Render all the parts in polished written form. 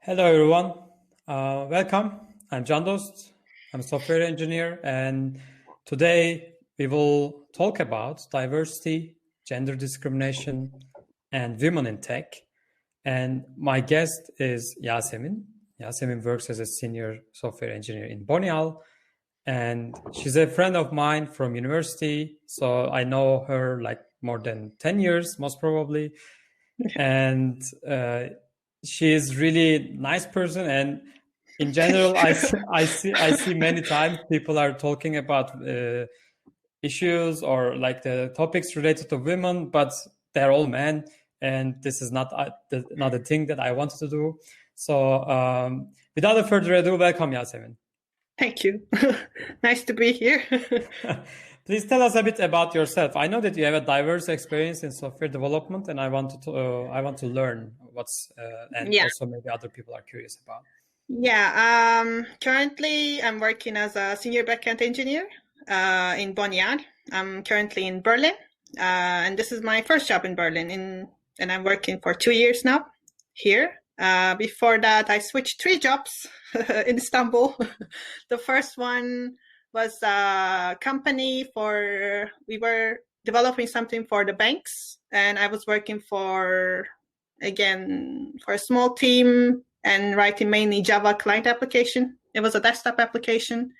Hello, everyone. Welcome. I'm Can Dost. I'm a software engineer, and today we will talk about diversity, gender discrimination, and women in tech. And my guest is Yasemin. Yasemin works as a senior software engineer in Bonial, and she's a friend of mine from university. So I know her like more than 10 years, most probably. And she is really nice person, and in general I see many times people are talking about issues or like the topics related to women, but they're all men, and this is not a thing that I wanted to do. So without further ado, welcome, Yasemin. Thank you. Nice to be here. Please tell us a bit about yourself. I know that you have a diverse experience in software development, and I want to learn what's and also maybe other people are curious about. Currently I'm working as a senior backend engineer in Bonial. I'm currently in Berlin, and this is my first job in Berlin. And I'm working for 2 years now here. Before that, I switched 3 jobs in Istanbul. The first one was a company we were developing something for the banks, and I was working for a small team and writing mainly Java client application. It was a desktop application,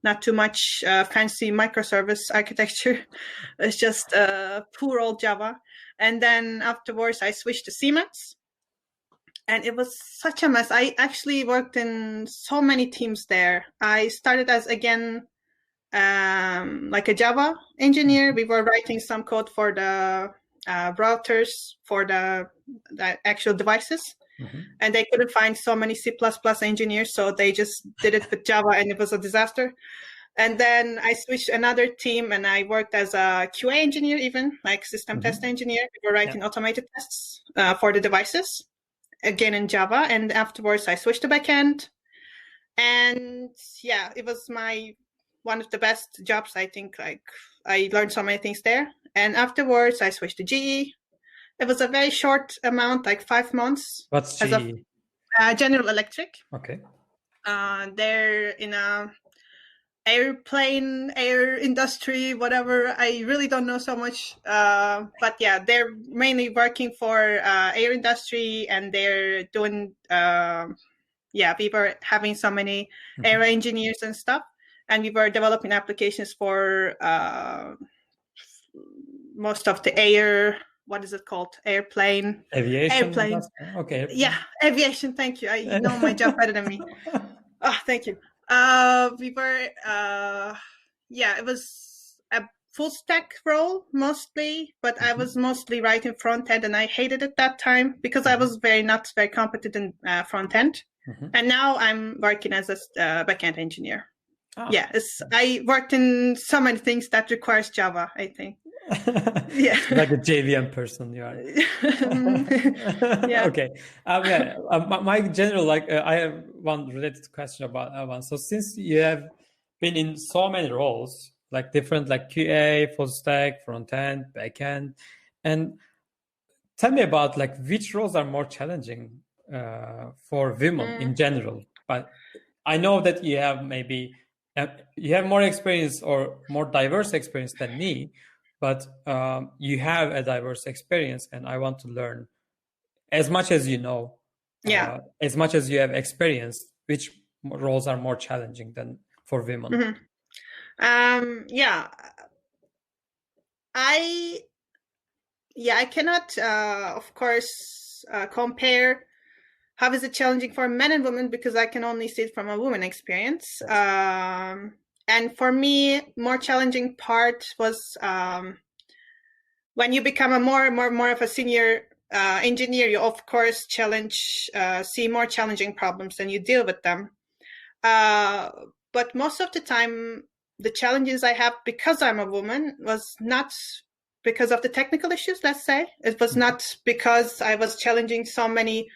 not too much fancy microservice architecture. It's just poor old Java. And then afterwards, I switched to Siemens. And it was such a mess. I actually worked in so many teams there. I started as, like a Java engineer. We were writing some code for the routers for the actual devices. Mm-hmm. And they couldn't find so many C++ engineers, so they just did it with Java, and it was a disaster. And then I switched another team, and I worked as a QA engineer, even like system test engineer. We were writing automated tests for the devices, again in Java. And afterwards, I switched to backend. And it was one of the best jobs, I think. Like, I learned so many things there. And afterwards, I switched to GE. It was a very short amount, like 5 months. What's GE? General Electric. Okay. They're in a air industry, whatever. I really don't know so much. But they're mainly working for air industry, and they're doing, we were having so many air engineers and stuff. And we were developing applications for most of the what is it called? Aviation. Airplane. Okay. Yeah, aviation. Thank you. I know my job better than me. Oh, thank you. We were, it was a full stack role mostly, but I was mostly writing front end, and I hated it that time because I was not very competent in front end. And now I'm working as a backend engineer. Oh. I worked in so many things that requires Java, I think. Like a JVM person you are. Okay. My general, I have one related question about that one. So since you have been in so many roles, like different, like QA, full stack, front end, back end, and tell me about like which roles are more challenging for women in general. But I know that you have more experience or more diverse experience than me. But you have a diverse experience, and I want to learn as much as you know, as much as you have experienced, which roles are more challenging than for women. I cannot, of course, compare how is it challenging for men and women, because I can only see it from a woman experience. And for me, more challenging part was when you become a more of a senior engineer, you of course see more challenging problems and you deal with them. But most of the time, the challenges I have because I'm a woman was not because of the technical issues, let's say. It was not because I was challenging so many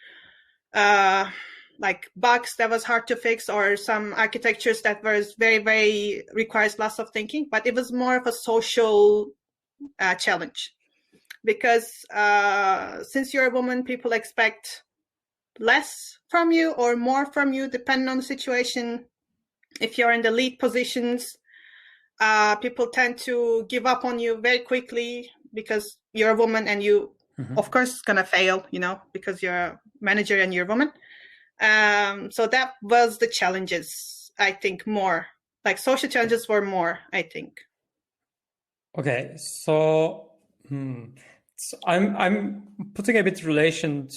like bugs that was hard to fix, or some architectures that was very, very requires lots of thinking, but it was more of a social challenge. Because since you're a woman, people expect less from you or more from you, depending on the situation. If you're in the lead positions, people tend to give up on you very quickly because you're a woman and you, of course, gonna fail, because you're a manager and you're a woman. So that was the challenges, I think, more. Like social challenges were more, I think. Okay, so I'm putting a bit relation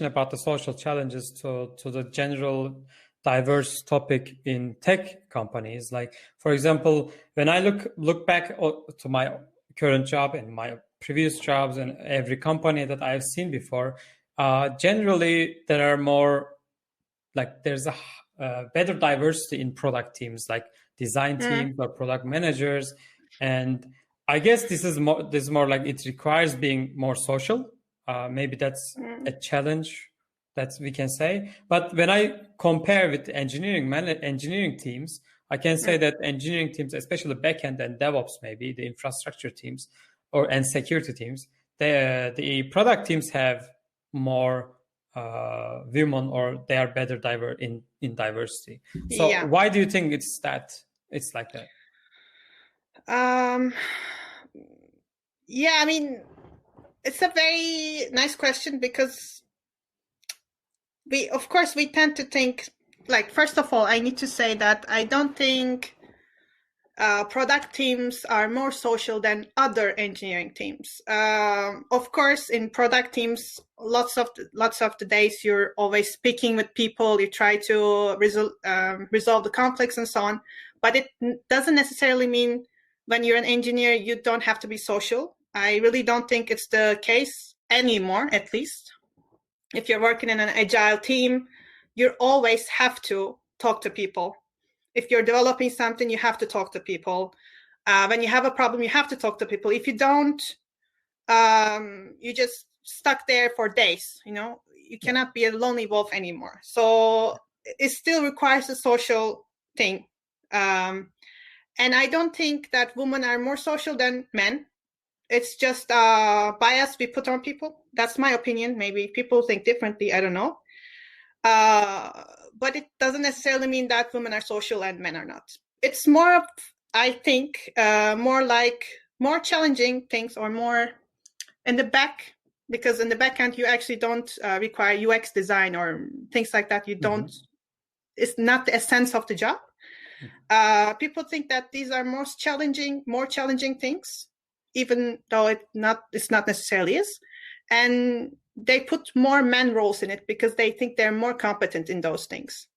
about the social challenges to the general diverse topic in tech companies. Like, for example, when I look back to my current job and my previous jobs and every company that I've seen before, generally there are more, like, there's a better diversity in product teams, like design teams or product managers. And I guess this is more like it requires being more social. Maybe that's a challenge that we can say. But when I compare with engineering teams, I can say that engineering teams, especially backend and DevOps, maybe the infrastructure teams and security teams, the product teams have more women, or they are better in diversity. So why do you think it's like that? Yeah, I mean, it's a very nice question because we tend to think, like, first of all, I need to say that I don't think product teams are more social than other engineering teams. Of course, in product teams, lots of the days you're always speaking with people. You try to resolve the conflicts and so on. But it doesn't necessarily mean when you're an engineer you don't have to be social. I really don't think it's the case anymore. At least if you're working in an agile team, you always have to talk to people. If you're developing something, you have to talk to people. When you have a problem, you have to talk to people. If you don't, you just stuck there for days. You cannot be a lonely wolf anymore. So it still requires a social thing. And I don't think that women are more social than men. It's just bias we put on people. That's my opinion. Maybe people think differently. I don't know. But it doesn't necessarily mean that women are social and men are not. It's more of, I think, more challenging things, or more in the back, because in the back end you actually don't require UX design or things like that. You don't. It's not the essence of the job. People think that these are more challenging things, even though it's not necessarily is, and they put more men roles in it because they think they're more competent in those things.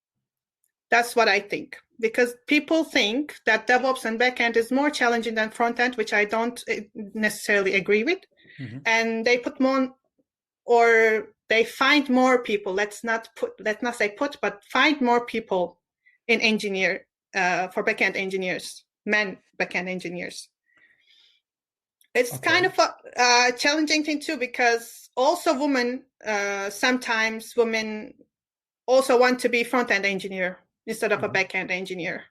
That's what I think, because people think that DevOps and backend is more challenging than frontend, which I don't necessarily agree with. And they put more, or they find more people. Let's not say put, but find more people in engineer for backend engineers, men backend engineers. It's kind of a challenging thing too, because also sometimes women also want to be front-end engineer instead of a back-end engineer.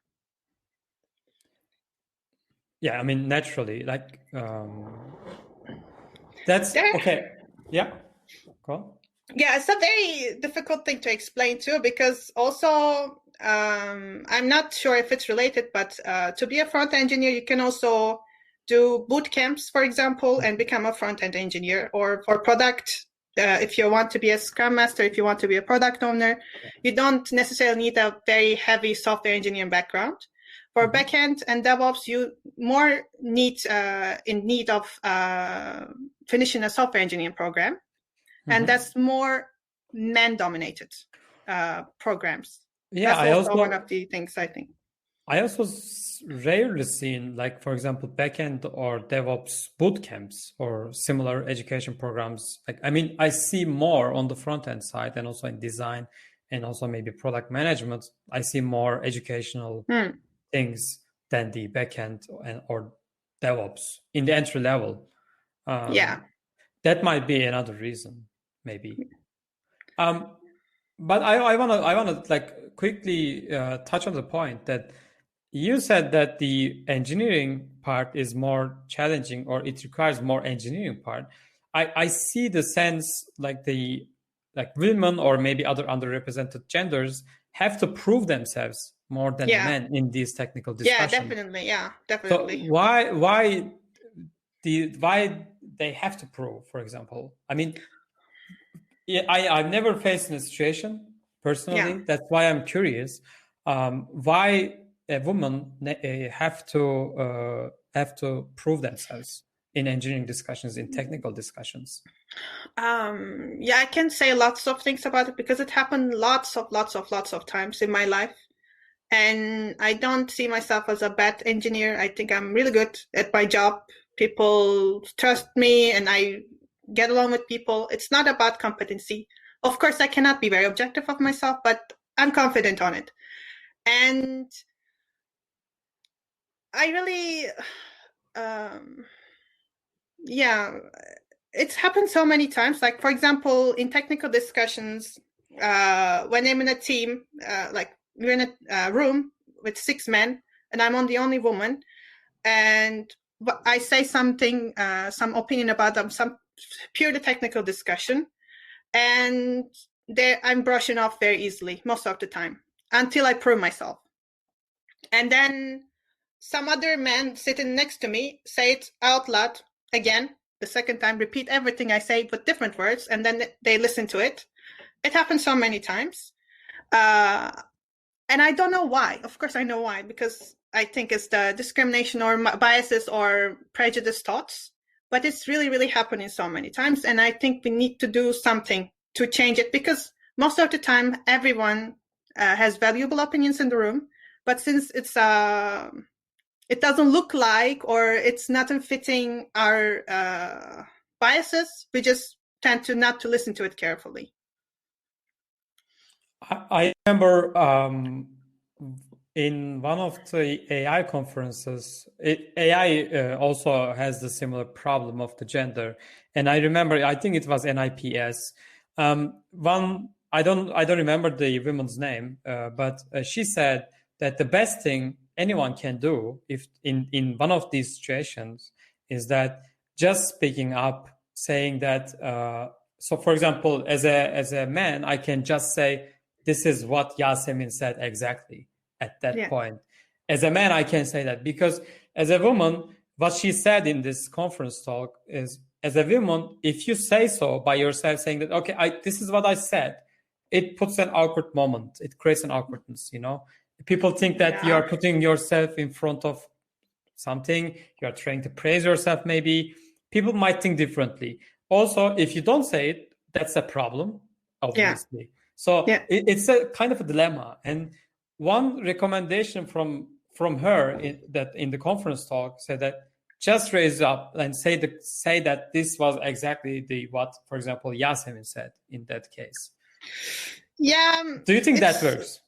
Yeah, I mean, naturally, like, that's okay. Yeah, go on. Yeah, it's a very difficult thing to explain too, because also I'm not sure if it's related, but to be a front engineer, you can also do boot camps, for example, and become a front-end engineer. Or for product, if you want to be a Scrum Master, if you want to be a product owner, you don't necessarily need a very heavy software engineering background. For backend and DevOps, you more in need of finishing a software engineering program, and that's more men-dominated programs. Yeah, that's also one of the things I think. I also rarely seen, like, for example, backend or DevOps boot camps or similar education programs. Like, I mean, I see more on the front end side and also in design and also maybe product management. I see more educational things than the backend or DevOps in the entry level. That might be another reason, maybe. But I wanna like quickly touch on the point that you said that the engineering part is more challenging, or it requires more engineering part. I see the sense, like, the like women or maybe other underrepresented genders have to prove themselves more than men in these technical discussions. Yeah, definitely. So why they have to prove, for example? I mean, I've never faced in a situation personally. Yeah. That's why I'm curious. Why a woman have to prove themselves in engineering discussions, in technical discussions? Yeah, I can say lots of things about it because it happened lots of times in my life. And I don't see myself as a bad engineer. I think I'm really good at my job. People trust me and I get along with people. It's not about competency. Of course, I cannot be very objective of myself, but I'm confident on it. And I really, it's happened so many times. Like, for example, in technical discussions, when I'm in a team, like we're in a room with 6 men and I'm the only woman, and I say something, some opinion about them, some purely technical discussion, and I'm brushing off very easily most of the time until I prove myself. And then some other man sitting next to me say it out loud again, the second time, repeat everything I say with different words, and then they listen to it. It happens so many times. And I don't know why. Of course I know why, because I think it's the discrimination or biases or prejudice thoughts, but it's really, really happening so many times. And I think we need to do something to change it, because most of the time everyone has valuable opinions in the room, but since it's it doesn't look like, or it's not fitting our biases, we just tend to not to listen to it carefully. I remember in one of the AI conferences, AI also has the similar problem of the gender. And I remember, I think it was NIPS. I don't remember the woman's name, but she said that the best thing anyone can do if in one of these situations is that just speaking up, saying that. So, for example, as a man, I can just say, this is what Yasemin said exactly at that point. As a man, I can say that, because as a woman, what she said in this conference talk is, as a woman, if you say so by yourself, saying that, okay, this is what I said, it puts an awkward moment. It creates an awkwardness, People think that you are putting yourself in front of something. You are trying to praise yourself, maybe. People might think differently. Also, if you don't say it, that's a problem, obviously. Yeah. So it's a kind of a dilemma. And one recommendation from her in the conference talk said that just raise up and say that this was exactly what, for example, Yasemin said in that case. Yeah. Do you think that works?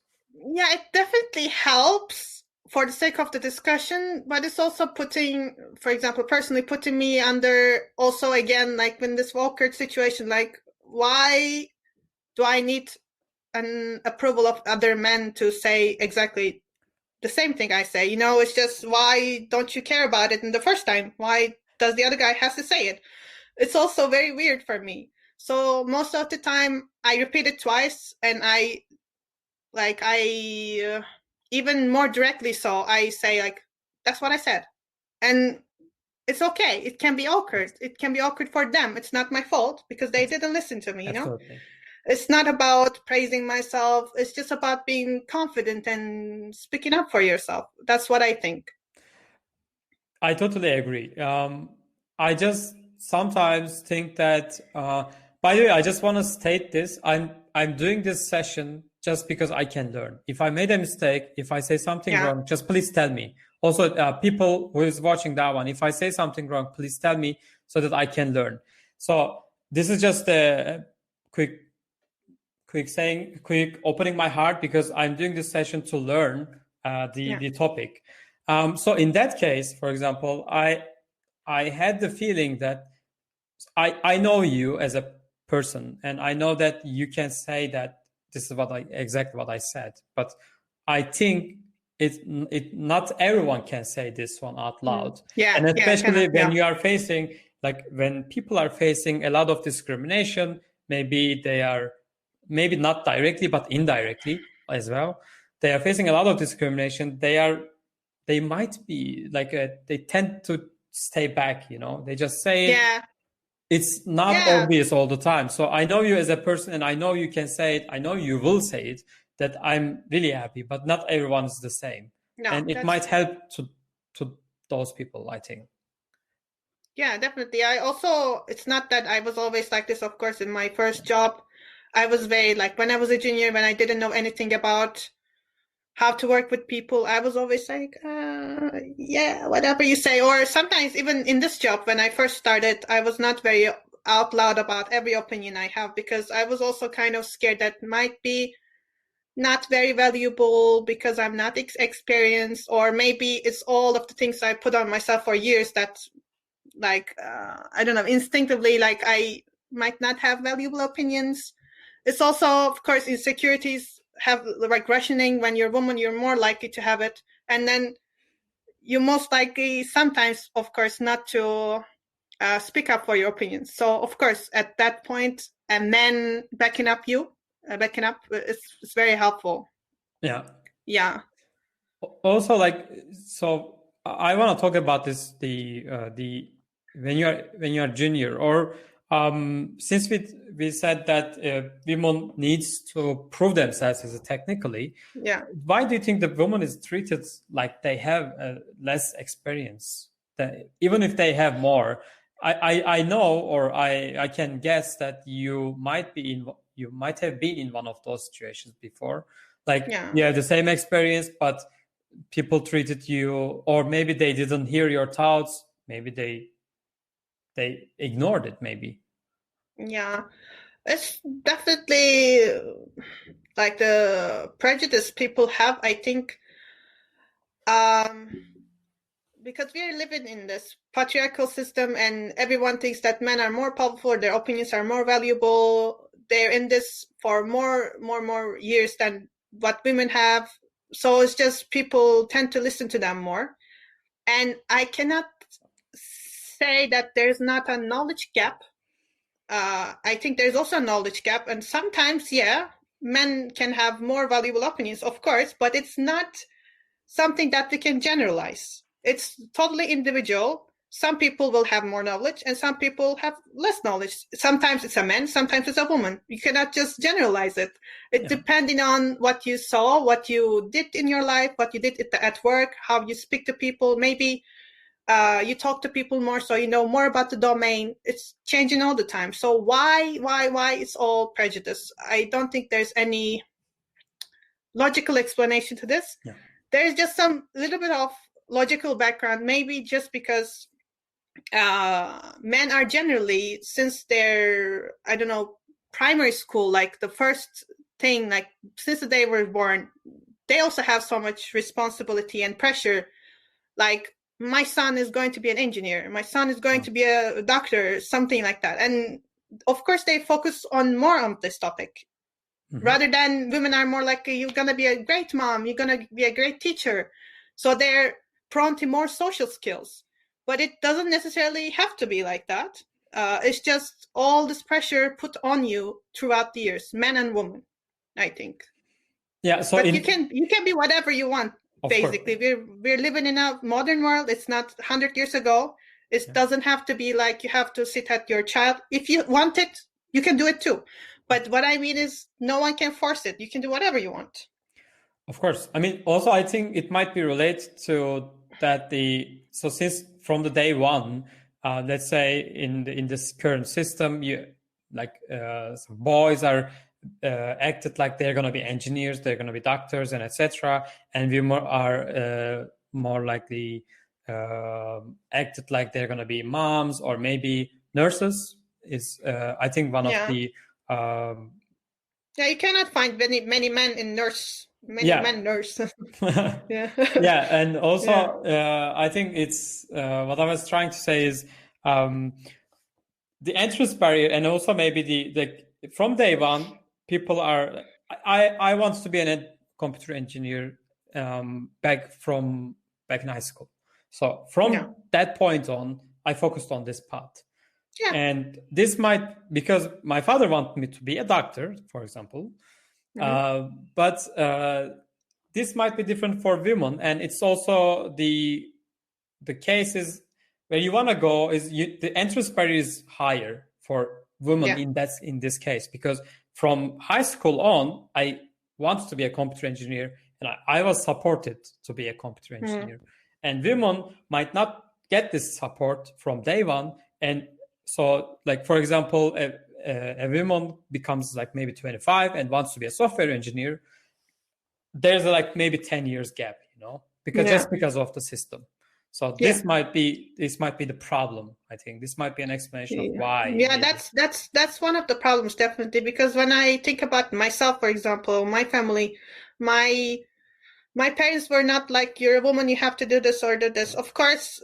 Yeah, it definitely helps for the sake of the discussion, but it's also putting, for example, personally putting me under also, again, like in this awkward situation, like, why do I need an approval of other men to say exactly the same thing I say? It's just, why don't you care about it in the first time? Why does the other guy have to say it? It's also very weird for me. So most of the time I repeat it twice, and I even more directly, so I say, like, that's what I said. And it's okay. It can be awkward. It can be awkward for them. It's not my fault because they didn't listen to me, Absolutely. It's not about praising myself. It's just about being confident and speaking up for yourself. That's what I think. I totally agree. I just sometimes think that, by the way, I just want to state this. I'm doing this session just because I can learn. If I made a mistake, if I say something wrong, just please tell me. Also, people who is watching that one, if I say something wrong, please tell me so that I can learn. So this is just a quick opening my heart, because I'm doing this session to learn the topic. So in that case, for example, I had the feeling that I know you as a person, and I know that you can say that this is exactly what I said. But I think not everyone can say this one out loud. Yeah, and especially when you are facing, like when people are facing a lot of discrimination, maybe they are, maybe not directly, but indirectly as well. They are facing a lot of discrimination. They might be like, they tend to stay back, they just say it. It's not obvious all the time. So I know you as a person, and I know you can say it. I know you will say it, that I'm really happy, but not everyone is the same. No, and it might help to those people, I think. Yeah, definitely. It's not that I was always like this, of course. In my first job, I was very like, when I was a junior, when I didn't know anything about how to work with people, I was always like, yeah, whatever you say. Or sometimes even in this job, when I first started, I was not very out loud about every opinion I have, because I was also kind of scared that might be not very valuable because I'm not experienced, or maybe it's all of the things I put on myself for years that, like, I don't know, instinctively, like, I might not have valuable opinions. It's also, of course, insecurities have like rationing. When you're a woman, you're more likely to have it. And then you most likely sometimes, of course, not to speak up for your opinions. So, of course, at that point, a man backing up is very helpful. Yeah. Also, like, so I want to talk about this, the when you're junior, or since we said that women needs to prove themselves as technically. Yeah. Why do you think the woman is treated like they have less experience, even if they have more? I know, or I can guess that you might have been in one of those situations before. Like, you have the same experience, but people treated you, or maybe they didn't hear your thoughts. Maybe they ignored it, maybe. Yeah, it's definitely like the prejudice people have, I think, because we are living in this patriarchal system, and everyone thinks that men are more powerful, their opinions are more valuable. They're in this for more years than what women have. So it's just people tend to listen to them more. And I cannot say that there's not a knowledge gap. I think there's also a knowledge gap. And sometimes, men can have more valuable opinions, of course, but it's not something that we can generalize. It's totally individual. Some people will have more knowledge and some people have less knowledge. Sometimes it's a man, sometimes it's a woman. You cannot just generalize it. It's depending on what you saw, what you did in your life, what you did at work, how you speak to people. Maybe you talk to people more, so you know more about the domain. It's changing all the time. So why it's all prejudice? I don't think there's any logical explanation to this. There's just some little bit of logical background, maybe just because men are generally, since they're, I don't know, primary school, like the first thing, like since the day we're born, they also have so much responsibility and pressure. Like, my son is going to be an engineer, my son is going to be a doctor, something like that. And of course they focus more on this topic. Rather than women are more like, you're going to be a great mom, you're going to be a great teacher. So they're prone to more social skills. But it doesn't necessarily have to be like that. It's just all this pressure put on you throughout the years, men and women, I think. Yeah. So but you can be whatever you want. Basically, we're living in a modern world. It's not 100 years ago. It doesn't have to be like you have to sit at your child. If you want it, you can do it too. But what I mean is, no one can force it. You can do whatever you want. Of course. I mean, also, I think it might be related to that so since from the day one, let's say in this current system, boys are acted like they're going to be engineers, they're going to be doctors, and etc. And women are more likely acted like they're going to be moms or maybe nurses. Is I think one of the you cannot find many men in nurse. Men nurse. And also I think it's what I was trying to say is the entrance barrier, and also maybe the from day one, people are. I want to be a computer engineer back in high school. So from that point on, I focused on this path. Yeah. And this might, because my father wanted me to be a doctor, for example, but this might be different for women. And it's also the cases where you want to go is the entrance barrier is higher for women in this case, because from high school on, I wanted to be a computer engineer, and I was supported to be a computer engineer. And women might not get this support from day one. And so, like, for example, a woman becomes like maybe 25 and wants to be a software engineer. There's like maybe 10 years gap, just because of the system. So this might be the problem. I think this might be an explanation of why. Yeah, that's one of the problems, definitely. Because when I think about myself, for example, my family, my parents were not like, you're a woman, you have to do this or do this. Of course,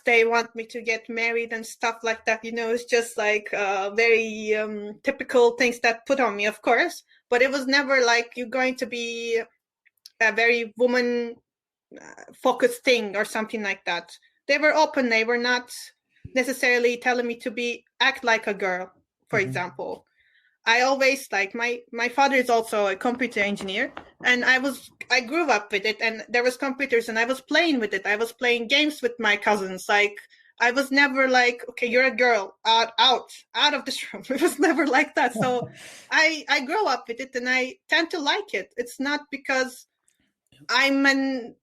they want me to get married and stuff like that. It's just like very typical things that put on me, of course. But it was never like you're going to be a very woman focused thing or something like that. They were open. They were not necessarily telling me to act like a girl, for example. I always like my father is also a computer engineer, and I grew up with it, and there was computers and I was playing with it. I was playing games with my cousins. Like, I was never like, okay, you're a girl, out of this room. It was never like that. So I grew up with it, and I tend to like it. It's not because I'm a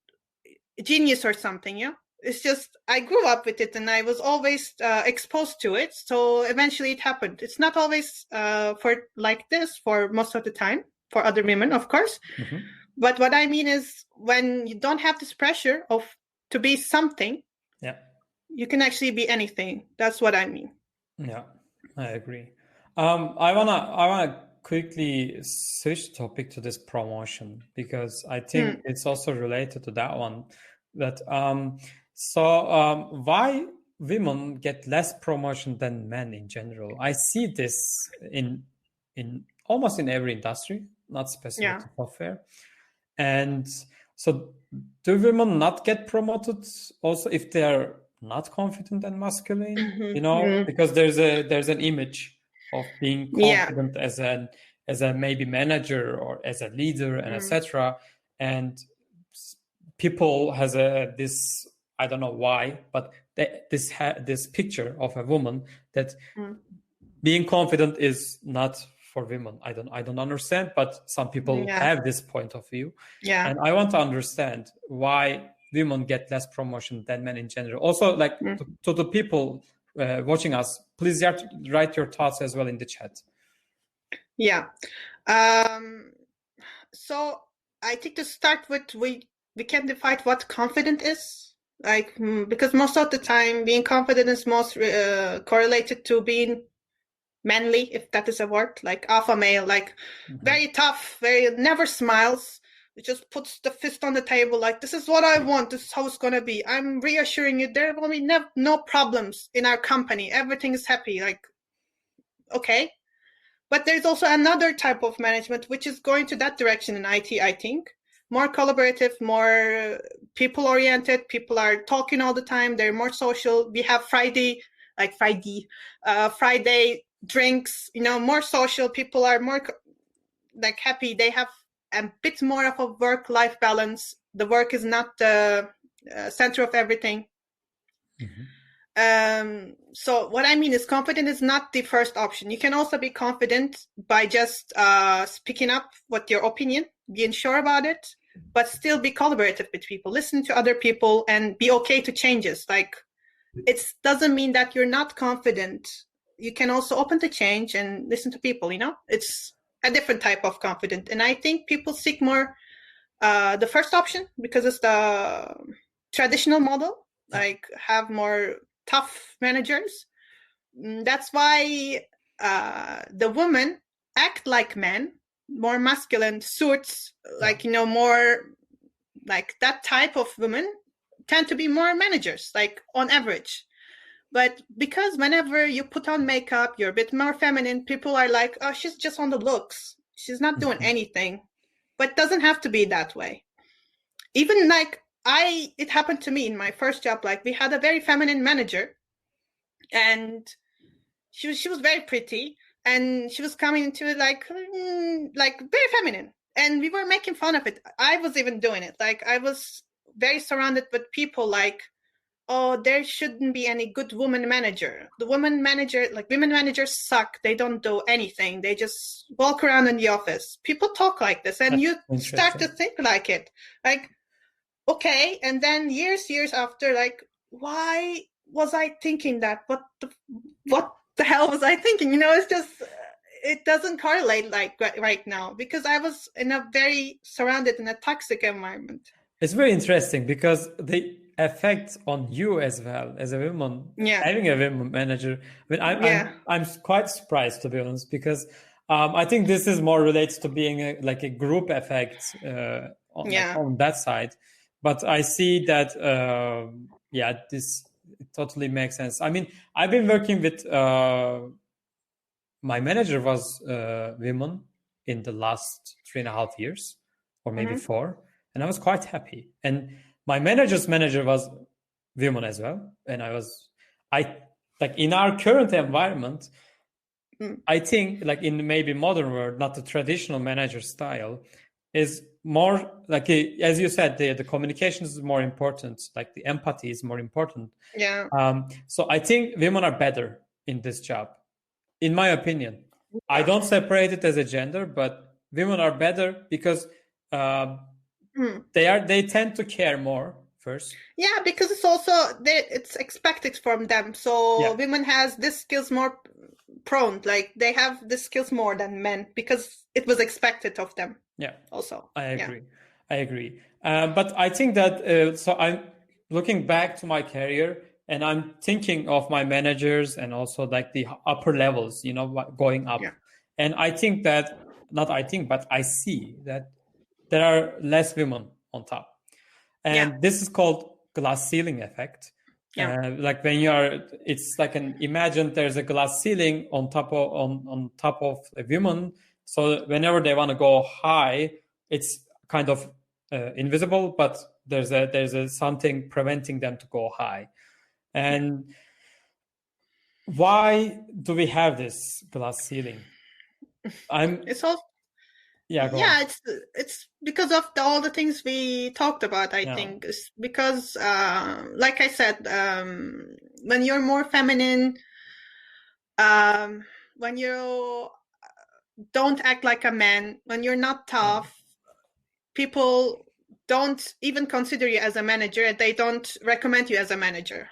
genius or something, It's just I grew up with it, and I was always exposed to it. So eventually it happened. It's not always for like this for most of the time for other women, of course. But what I mean is, when you don't have this pressure to be something, you can actually be anything. That's what I mean. Yeah, I agree. I wanna quickly switch topic to this promotion, because I think it's also related to that one. That why women get less promotion than men in general? I see this in almost in every industry, not specific to software. And so, do women not get promoted also if they are not confident and masculine? Because there's an image of being confident as a maybe manager or as a leader and etc. And people has this, I don't know why, but this picture of a woman that being confident is not for women. I don't understand, but some people have this point of view. And I want to understand why women get less promotion than men in general. Also, like to the people watching us, please write your thoughts as well in the chat. So I think to start with, we can define what confident is. Like, because most of the time being confident is most correlated to being manly, if that is a word, like alpha male, like very tough, very never smiles. It just puts the fist on the table, like, this is what I want, this is how it's going to be. I'm reassuring you there will be no problems in our company. Everything is happy. Like, okay. But there's also another type of management which is going to that direction in IT, I think. More collaborative, more people-oriented. People are talking all the time. They're more social. We have Friday drinks, more social. People are more like happy. They have a bit more of a work-life balance. The work is not the center of everything. So what I mean is, confident is not the first option. You can also be confident by just speaking up what your opinion, being sure about it, but still be collaborative with people, listen to other people, and be okay to changes. Like, it doesn't mean that you're not confident. You can also open to change and listen to people, It's a different type of confident. And I think people seek more the first option because it's the traditional model, like have more tough managers. That's why the women act like men, more masculine suits, like, more like that type of women tend to be more managers, like on average. But because whenever you put on makeup, you're a bit more feminine, people are like, oh, she's just on the looks. She's not doing anything. But it doesn't have to be that way. Even like it happened to me in my first job, like we had a very feminine manager, and she was very pretty, and she was coming into it like very feminine, and we were making fun of it. I was even doing it. Like, I was very surrounded with people like, oh, there shouldn't be any good woman manager. The women managers suck. They don't do anything. They just walk around in the office. People talk like this, and you start to think like it. Like, okay, and then years after, like, why was I thinking that? What the hell was I thinking? It's just, it doesn't correlate like right now, because I was surrounded in a toxic environment. It's very interesting because the effect on you as well as a woman, having a woman manager. I'm quite surprised, to be honest, because I think this is more related to being a group effect on that side. But I see that this totally makes sense. I mean, I've been working with my manager was women in the last 3.5 years, or maybe 4. And I was quite happy. And my manager's manager was women as well. And in our current environment, I think like in maybe modern world, not the traditional manager style, is more like, as you said, the communication is more important. Like the empathy is more important. Yeah. So I think women are better in this job, in my opinion. I don't separate it as a gender, but women are better because they tend to care more first. Yeah, because it's also it's expected from them. So women has this skills more prone, like they have the skills more than men because it was expected of them. Yeah. Also, I agree. But I think that so I'm looking back to my career and I'm thinking of my managers and also like the upper levels, going up. Yeah. And I think that but I see that there are less women on top. And this is called glass ceiling effect. Yeah. Like when it's like imagine there's a glass ceiling on top of a woman. So whenever they want to go high, it's kind of invisible, but there's a something preventing them to go high. And why do we have this glass ceiling? It's because of all the things we talked about. I think it's because, like I said, when you're more feminine, when you don't act like a man, when you're not tough, people don't even consider you as a manager, and they don't recommend you as a manager.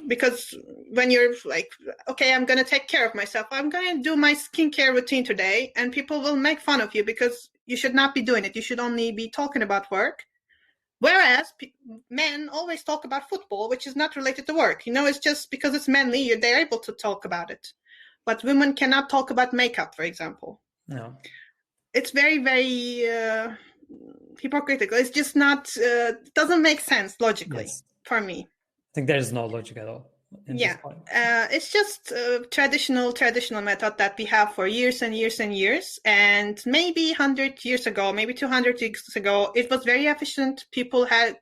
Because when you're like, okay, I'm going to take care of myself, I'm going to do my skincare routine today, and people will make fun of you because you should not be doing it. You should only be talking about work. Whereas men always talk about football, which is not related to work. It's just because it's manly, they're able to talk about it. But women cannot talk about makeup, for example. No. It's very, very hypocritical. It's just not, doesn't make sense logically for me. I think there is no logic at all. It's just a traditional method that we have for years and years and years. And maybe 100 years ago, maybe 200 years ago, it was very efficient. People had,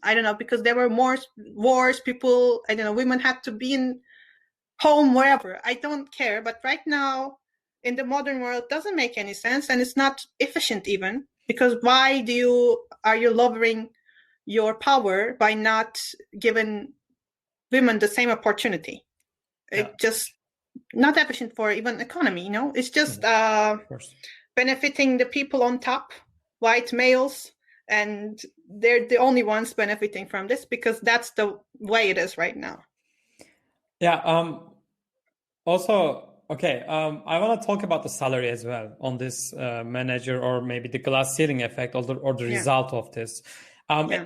I don't know, because there were more wars, women had to be in home, wherever. I don't care. But right now, in the modern world, it doesn't make any sense. And it's not efficient even, because why are you lowering your power by not giving women the same opportunity? It's just not efficient for even economy, It's just benefiting the people on top, white males, and they're the only ones benefiting from this because that's the way it is right now. Yeah. Also, okay, I want to talk about the salary as well on this manager, or maybe the glass ceiling effect, or the result of this.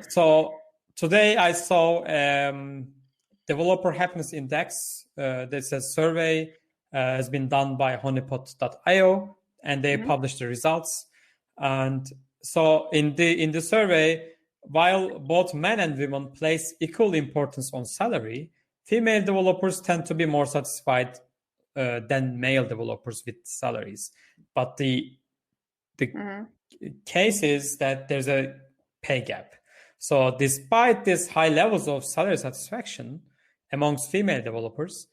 So today I saw Developer Happiness Index. This a survey has been done by honeypot.io, and they published the results. And so in the survey, while both men and women place equal importance on salary, female developers tend to be more satisfied than male developers with salaries. But the case is that there's a pay gap. So despite these high levels of salary satisfaction amongst female developers,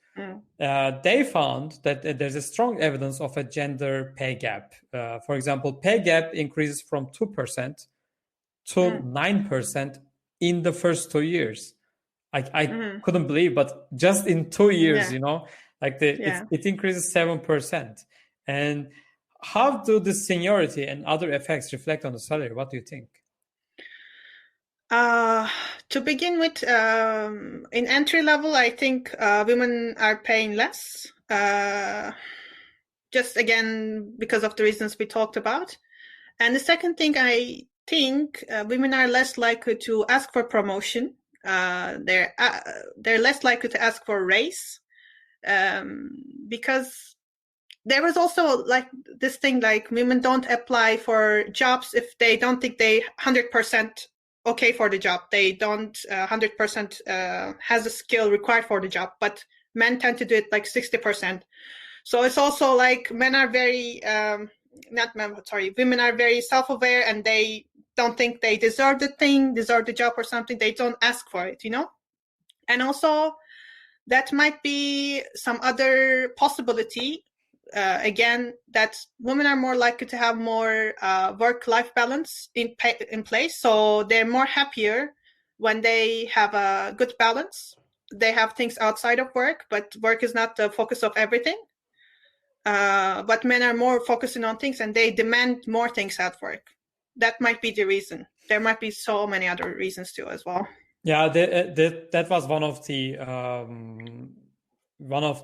they found that there's a strong evidence of a gender pay gap. For example, pay gap increases from 2% to 9% in the first 2 years. I couldn't believe, but just in 2 years, like it increases 7%. And how do the seniority and other effects reflect on the salary? What do you think? To begin with, in entry level, I think women are paying less. Just again, because of the reasons we talked about. And the second thing, I think women are less likely to ask for promotion. They're less likely to ask for a raise, because there was also like this thing, like women don't apply for jobs if they don't think they 100% okay for the job. They don't 100% has the skill required for the job, but men tend to do it like 60%. So it's also like men are very, women are very self-aware, and they don't think they deserve the job or something. They don't ask for it, And also that might be some other possibility, again, that women are more likely to have more work-life balance in place. So they're more happier when they have a good balance. They have things outside of work, but work is not the focus of everything. But men are more focusing on things, and they demand more things at work. That might be the reason. There might be so many other reasons too as well. Yeah, that was one of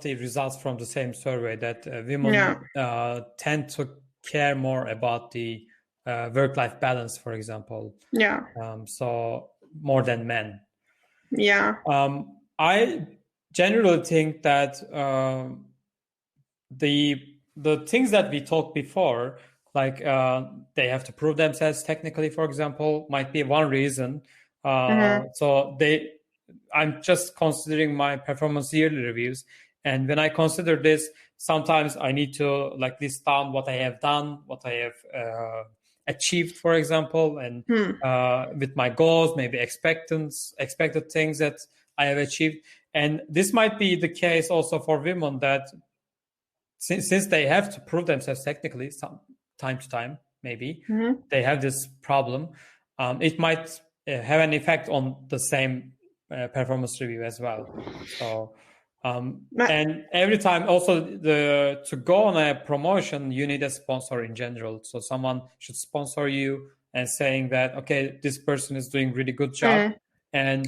the results from the same survey, that women tend to care more about the work-life balance, for example. Yeah. So more than men. Yeah. I generally think that the things that we talked before, like they have to prove themselves technically, for example, might be one reason. So I'm just considering my performance yearly reviews, and when I consider this, sometimes I need to like list down what I have done, what I have achieved, for example, and with my goals, maybe expected things that I have achieved. And this might be the case also for women, that since they have to prove themselves technically time to time, maybe they have this problem. It might have an effect on the same performance review as well. So, and every time also to go on a promotion, you need a sponsor in general. So someone should sponsor you and saying that, okay, this person is doing really good job, and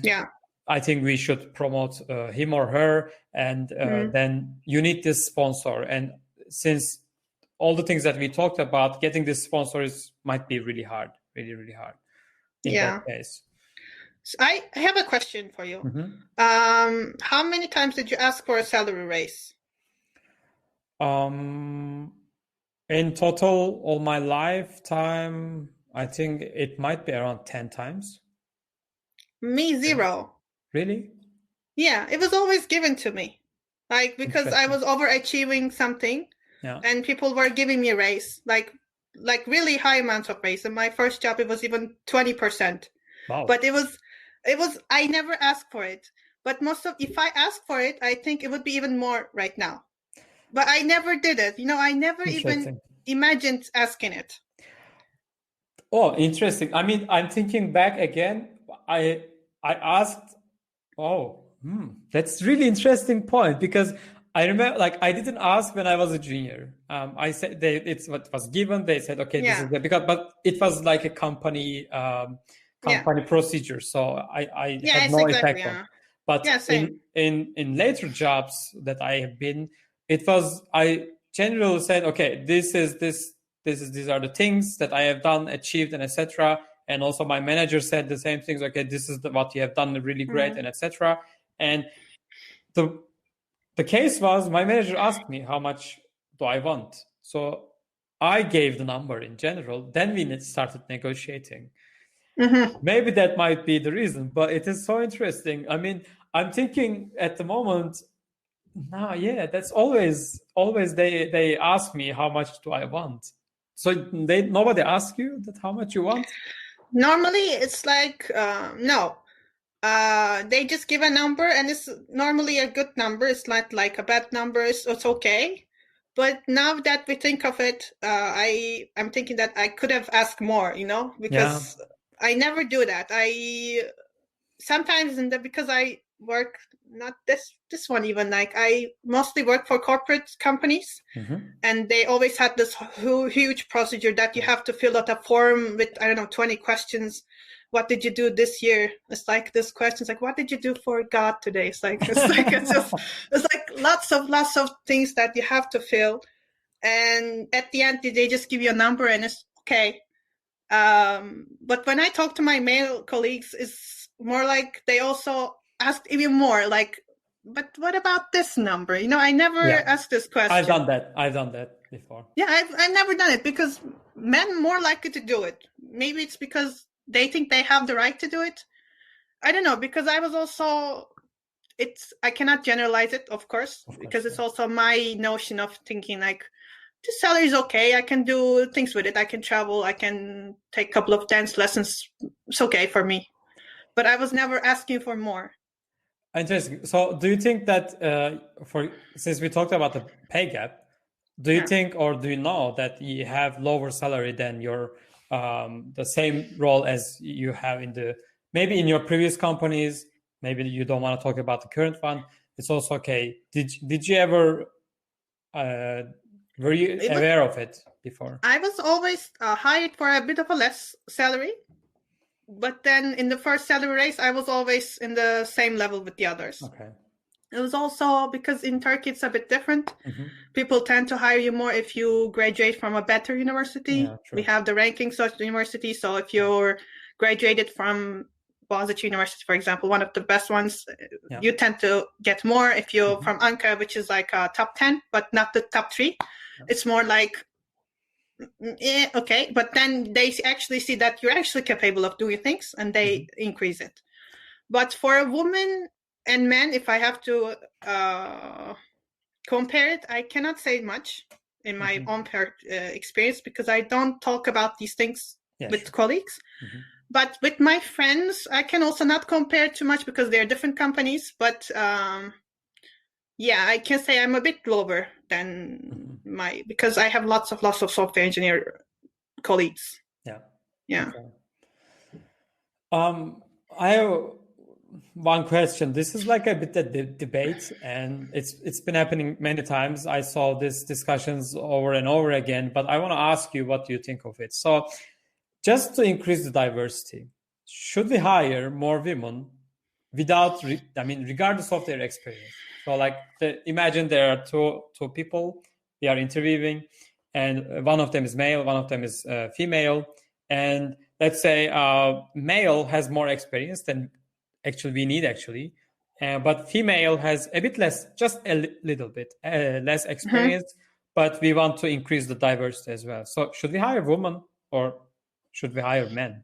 I think we should promote him or her, and then you need this sponsor. And since all the things that we talked about, getting this sponsors might be really hard, really, really hard in that case. So I have a question for you. How many times did you ask for a salary raise? In total, all my lifetime, I think it might be around 10 times. Me, 0. Really? Yeah, it was always given to me. Like, because I was overachieving something, and people were giving me a raise, like really high amounts of raise. In my first job, it was even 20%. Wow. But it was, I never asked for it. But if I asked for it, I think it would be even more right now. But I never did it. I never even imagined asking it. Oh, interesting. I mean, I'm thinking back again. I asked, that's really interesting point, because I remember, like, I didn't ask when I was a junior. I said it's what was given. They said, okay, this is but it was like a company procedure, so I had no effect on. But in later jobs that I have been, I generally said, okay, these are the things that I have done, achieved, and etc. And also my manager said the same things. Okay, this is what you have done really great, and etc. And the case was, my manager asked me how much do I want. So I gave the number in general. Then we started negotiating. Maybe that might be the reason, but it is so interesting. I mean, I'm thinking at the moment, that's always they ask me how much do I want. So nobody asks you that how much you want? Normally, it's like, no. They just give a number, and it's normally a good number. It's not like a bad number. It's okay. But now that we think of it, I'm thinking that I could have asked more, because I never do that. I sometimes because I work not this one even, like I mostly work for corporate companies, and they always had this huge procedure that you have to fill out a form with 20 questions. What did you do this year? It's like this question. It's like, what did you do for God today? It's like it's like lots of things that you have to fill, and at the end they just give you a number and it's okay. But when I talk to my male colleagues, it's more like they also ask even more, like, but what about this number? I never asked this question. I've done that before. Yeah, I've never done it because men more likely to do it. Maybe it's because they think they have the right to do it. I don't know, because I was also, I cannot generalize it, of course, because it's also my notion of thinking like, this salary is okay. I can do things with it. I can travel. I can take a couple of dance lessons. It's okay for me. But I was never asking for more. Interesting. So do you think that, since we talked about the pay gap, do you think, or do you know that you have lower salary than your the same role as you have maybe in your previous companies? Maybe you don't want to talk about the current one. It's also okay. Did you ever were you aware of it before? I was always hired for a bit of a less salary, but then in the first salary raise, I was always in the same level with the others. Okay. It was also because in Turkey it's a bit different. People tend to hire you more if you graduate from a better university. Yeah, we have the rankings of the university. So if you're graduated from Boğaziçi University, for example, one of the best ones, you tend to get more. If you're from Ankara, which is like a top 10, but not the top 3, it's more like, okay. But then they actually see that you're actually capable of doing things and they increase it. But for a woman and men, if I have to compare it, I cannot say much in my own experience because I don't talk about these things with colleagues. But with my friends, I can also not compare too much because they're different companies. But I can say I'm a bit lower than because I have lots of software engineer colleagues. Yeah. Okay. I have one question. This is like a bit of debate, and it's been happening many times. I saw these discussions over and over again, but I want to ask you, what do you think of it? So just to increase the diversity, should we hire more women regardless of their experience? So like, imagine there are two people we are interviewing, and one of them is male, one of them is female, and let's say male has more experience than we need, but female has a bit less, just a little bit less experience, but we want to increase the diversity as well. So should we hire women or should we hire men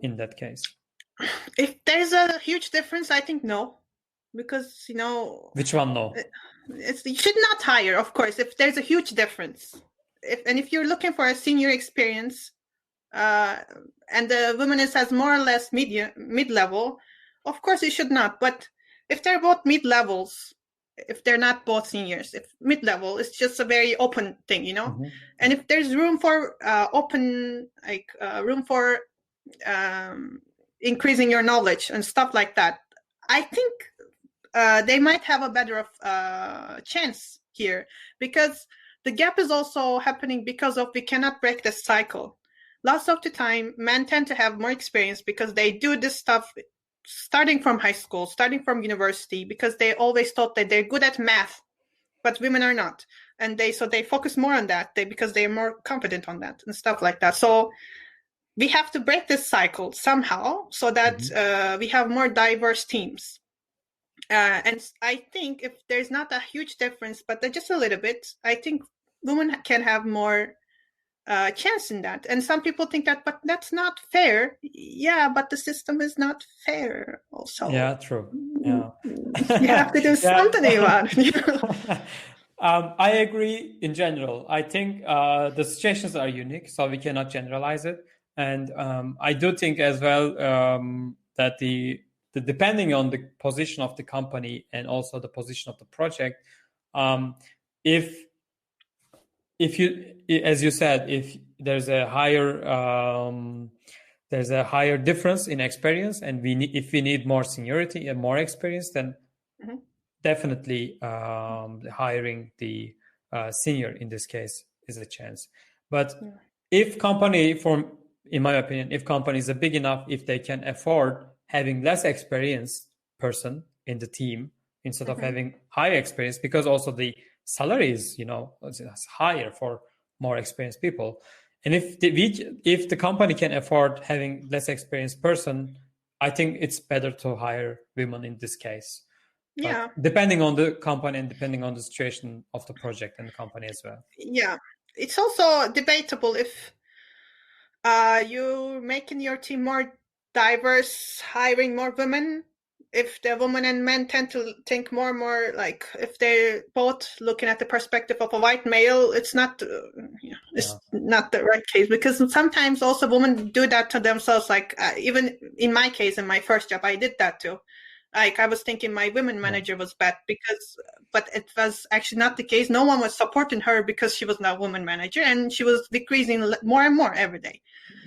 in that case? If there's a huge difference, I think no, because which one? No, you should not hire, of course, if there's a huge difference. If you're looking for a senior experience, and the woman has more or less mid-level, of course you should not. But if they're both mid-levels, if they're not both seniors, if mid-level, it's just a very open thing, And if there's room for room for increasing your knowledge and stuff like that, I think they might have a better chance here, because the gap is also happening because we cannot break this cycle. Lots of the time, men tend to have more experience because they do this stuff starting from high school, starting from university, because they always thought that they're good at math, but women are not. And they focus more on that because they're more competent on that and stuff like that. So we have to break this cycle somehow so that we have more diverse teams. And I think if there's not a huge difference, but just a little bit, I think women can have more chance in that. And some people think that, but that's not fair. Yeah, but the system is not fair also. Yeah, true. Yeah. You have to do something about it. I agree in general. I think the situations are unique, so we cannot generalize it. And I do think as well that the depending on the position of the company and also the position of the project, if you, as you said, if there's a higher difference in experience, and if we need more seniority and more experience, then definitely hiring the senior in this case is a chance. But if company, in my opinion, if companies are big enough, if they can afford having less experienced person in the team instead of having higher experience, because also the salary is, higher for more experienced people. And if the company can afford having less experienced person, I think it's better to hire women in this case. Yeah. But depending on the company and depending on the situation of the project and the company as well. Yeah. It's also debatable if you're making your team more diverse, hiring more women. If the women and men tend to think more and more like if they're both looking at the perspective of a white male, it's not not the right case, because sometimes also women do that to themselves. Like even in my case, in my first job, I did that too. Like I was thinking my women manager was bad but it was actually not the case. No one was supporting her because she was not a woman manager, and she was decreasing more and more every day.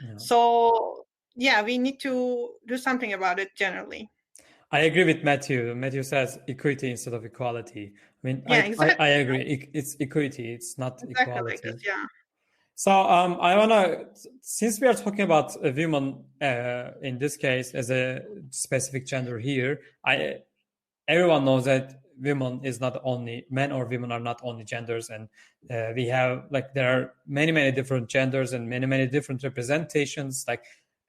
Yeah. So yeah, we need to do something about it generally. I agree with Matthew. Matthew says equity instead of equality. I mean, yeah, exactly. I agree. It's equity. It's not equality. Like this, yeah. So I wanna, since we are talking about a woman in this case as a specific gender here, everyone knows that women is not only men, or women are not only genders, and we have there are many different genders and many different representations, like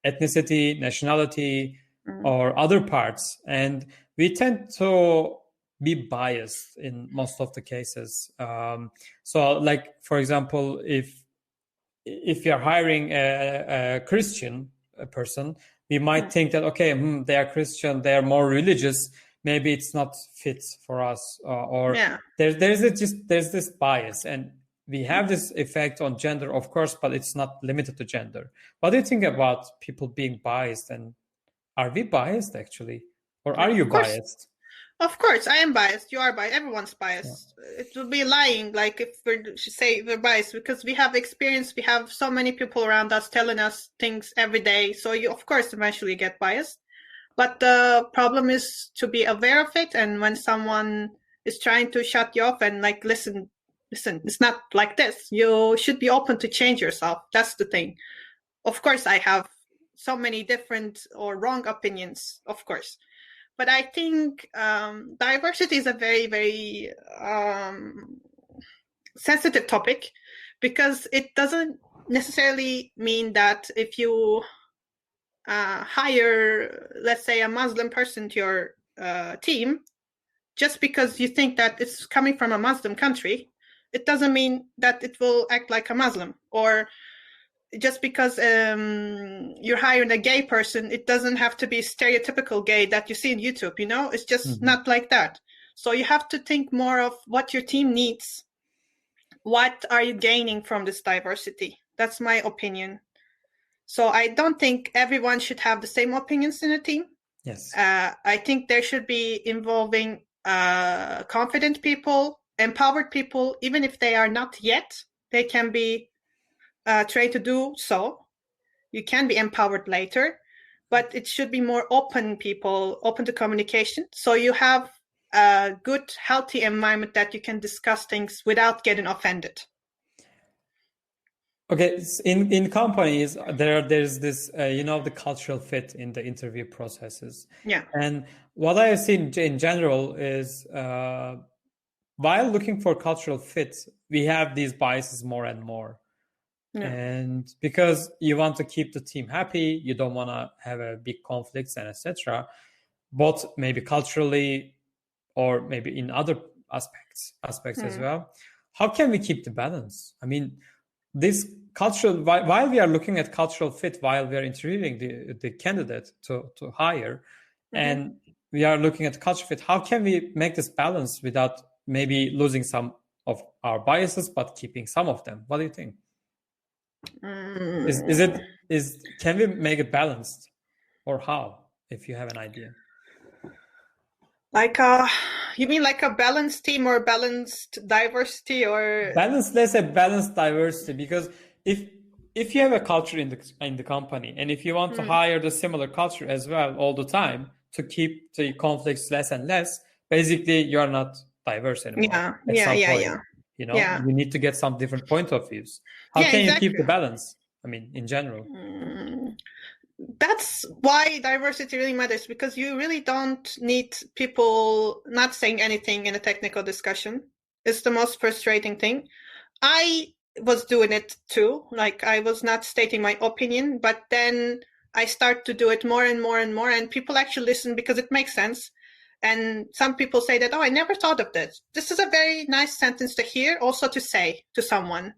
ethnicity, nationality, or other parts, and we tend to be biased in most of the cases. So like, for example, if you're hiring a Christian person, we might think that, okay, they are Christian, they are more religious, maybe it's not fit for us, there's this bias, and we have this effect on gender, of course, but it's not limited to gender. What do you think about people being biased, and are we biased actually, or are you biased? Of course, I am biased. You are biased. Everyone's biased. Yeah. It would be lying, like if we say we're biased, because we have experience. We have so many people around us telling us things every day. So you, of course, eventually get biased. But the problem is to be aware of it. And when someone is trying to shut you off and like, listen, it's not like this. You should be open to change yourself. That's the thing. Of course, I have so many different or wrong opinions, of course. But I think diversity is a very, very sensitive topic, because it doesn't necessarily mean that if you hire, let's say, a Muslim person to your team, just because you think that it's coming from a Muslim country, it doesn't mean that it will act like a Muslim. Or just because you're hiring a gay person, it doesn't have to be stereotypical gay that you see in YouTube, It's just not like that. So you have to think more of what your team needs. What are you gaining from this diversity? That's my opinion. So I don't think everyone should have the same opinions in a team. Yes. I think there should be involving confident people, empowered people, even if they are not yet, they can be try to do so. You can be empowered later, but it should be more open people, open to communication. So you have a good, healthy environment that you can discuss things without getting offended. Okay, in companies, there's this, the cultural fit in the interview processes. Yeah. And what I have seen in general is while looking for cultural fit, we have these biases more and more. Yeah. And because you want to keep the team happy, you don't want to have a big conflicts and etc. Both maybe culturally or maybe in other aspects as well. How can we keep the balance? I mean, this cultural, while we are looking at cultural fit, while we are interviewing the candidate to hire, and we are looking at cultural fit, how can we make this balance without maybe losing some of our biases but keeping some of them? What do you think? Can we make it balanced, or how, if you have an idea? Like you mean like a balanced team or balanced diversity or? Balanced, let's say balanced diversity, because if you have a culture in the company, and if you want to hire the similar culture as well all the time to keep the conflicts less and less, basically you're not diverse anymore Yeah, at yeah, some yeah, point. yeah, You know, yeah, you need to get some different point of views. How yeah, can you keep exactly. the balance? I mean, in general. That's why diversity really matters, because you really don't need people not saying anything in a technical discussion. It's the most frustrating thing. I was doing it too. Like, I was not stating my opinion, but then I start to do it more and more and more, and people actually listen because it makes sense. And some people say that, oh, I never thought of this. This is a very nice sentence to hear, also to say to someone.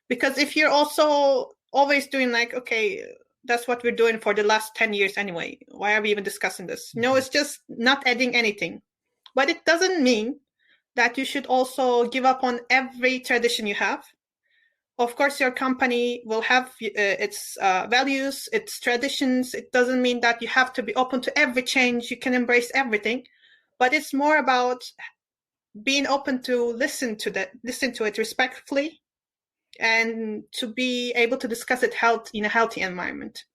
Because if you're also always doing like, okay, that's what we're doing for the last 10 years anyway, why are we even discussing this? No, it's just not adding anything. But it doesn't mean that you should also give up on every tradition you have. Of course, your company will have its values, its traditions. It doesn't mean that you have to be open to every change. You can embrace everything. But it's more about being open to listen to it respectfully, and to be able to discuss it in a healthy environment.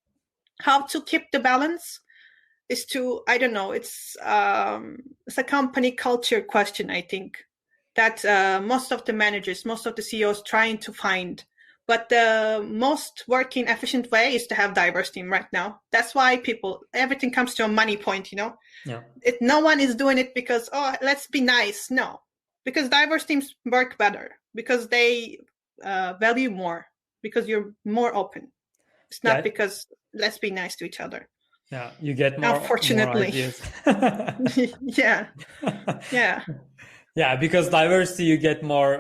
How to keep the balance is to, I don't know, it's a company culture question, I think, that most of the managers, most of the CEOs trying to find. But the most working efficient way is to have diverse team right now. That's why everything comes to a money point, you know? Yeah. No one is doing it because, oh, let's be nice. No, because diverse teams work better, because they value more, because you're more open. It's not Yeah. because let's be nice to each other. Yeah. You get more Unfortunately. ideas. Yeah. Yeah. Yeah, because diversity, you get more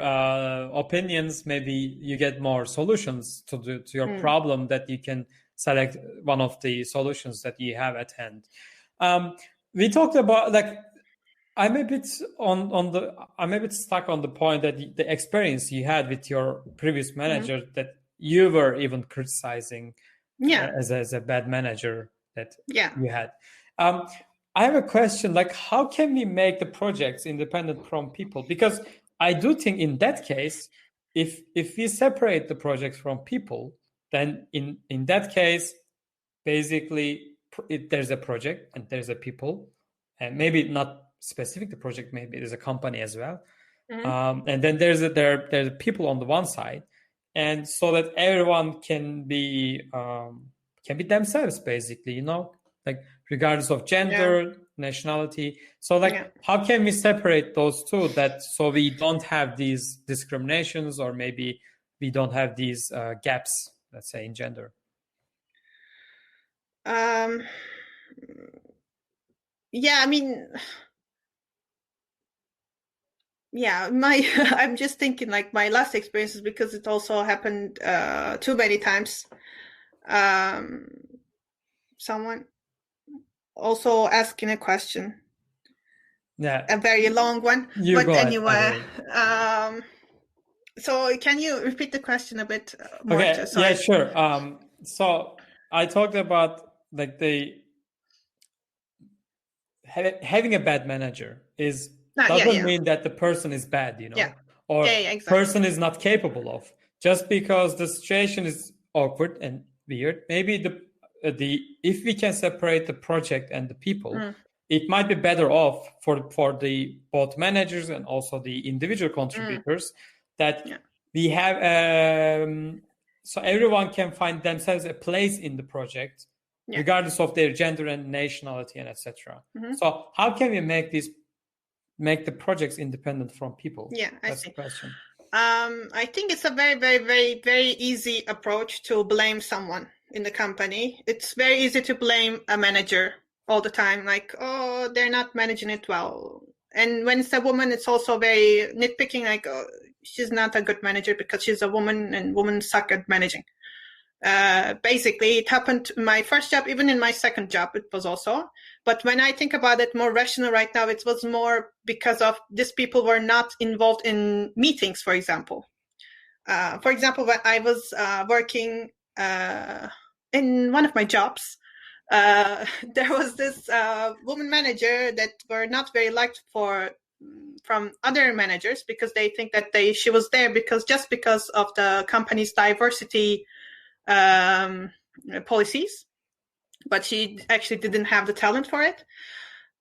opinions. Maybe you get more solutions to your problem, that you can select one of the solutions that you have at hand. We talked about, like, I'm a bit stuck on the point that the experience you had with your previous manager, that you were even criticizing as a bad manager that you had. I have a question, like, how can we make the projects independent from people? Because I do think in that case, if we separate the projects from people, then in that case, basically there's a project and there's a people, and maybe not specific the project, maybe there's a company as well. And then there's people on the one side, and so that everyone can be themselves, basically, you know, like regardless of gender, nationality. So like, how can we separate those two, that so we don't have these discriminations, or maybe we don't have these gaps, let's say, in gender? Yeah, I mean, yeah, I'm just thinking, like, my last experiences, because it also happened too many times. Someone also asking a question. Yeah, a very long one. You but go anyway, ahead. So can you repeat the question a bit more? Okay, Sorry. yeah, sure. So I talked about, like, having a bad manager doesn't mean that the person is bad, you know, or exactly. person is not capable of. Just because the situation is awkward and weird, maybe if we can separate the project and the people, it might be better off for the both managers and also the individual contributors, that we have so everyone can find themselves a place in the project, regardless of their gender and nationality and etc. So how can we make the projects independent from people? That's the question. I think it's a very, very, very, very easy approach to blame someone in the company. It's very easy to blame a manager all the time, like, oh, they're not managing it well. And when it's a woman, it's also very nitpicking, like, oh, she's not a good manager because she's a woman, and women suck at managing. Basically, it happened in my first job, even in my second job, it was also. But when I think about it more rational right now, it was more because of these people were not involved in meetings, for example. When I was working in one of my jobs, there was this woman manager that were not very liked from other managers because they think that she was there just because of the company's diversity policies, but she actually didn't have the talent for it,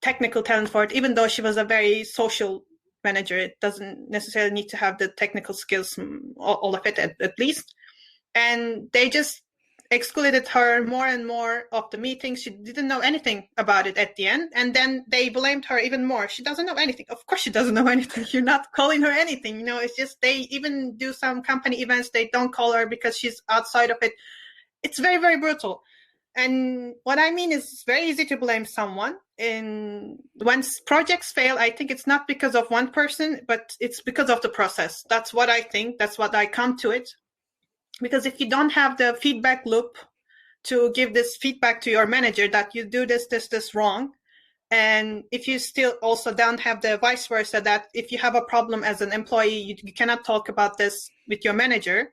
technical talent for it, even though she was a very social manager. It doesn't necessarily need to have the technical skills, all of it at least. And they just excluded her more and more of the meetings. She didn't know anything about it at the end. And then they blamed her even more. She doesn't know anything. Of course she doesn't know anything. You're not calling her anything. You know, it's just they even do some company events. They don't call her because she's outside of it. It's very, very brutal. And what I mean is it's very easy to blame someone. And once projects fail, I think it's not because of one person, but it's because of the process. That's what I think. That's what I come to it. Because if you don't have the feedback loop to give this feedback to your manager that you do this wrong, and if you still also don't have the vice versa, that if you have a problem as an employee, you cannot talk about this with your manager,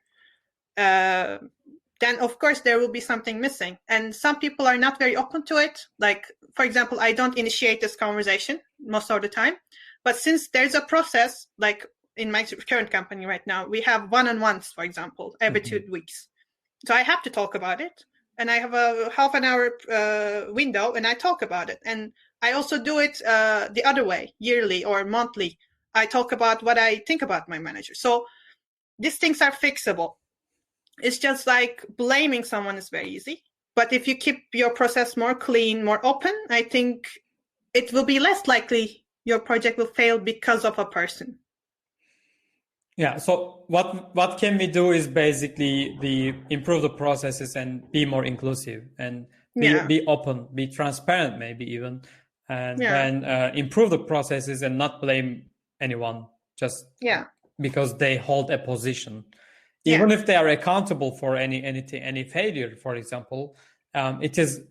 then of course there will be something missing. And some people are not very open to it. Like, for example, I don't initiate this conversation most of the time. But since there's a process, like in my current company right now, we have one-on-ones, for example, every 2 weeks. So I have to talk about it. And I have a half an hour window and I talk about it. And I also do it the other way, yearly or monthly. I talk about what I think about my manager. So these things are fixable. It's just like blaming someone is very easy. But if you keep your process more clean, more open, I think it will be less likely your project will fail because of a person. Yeah. So what can we do is basically improve the processes and be more inclusive and be open, be transparent, maybe even, and then improve the processes and not blame anyone just because they hold a position, even if they are accountable for any failure. For example, it is,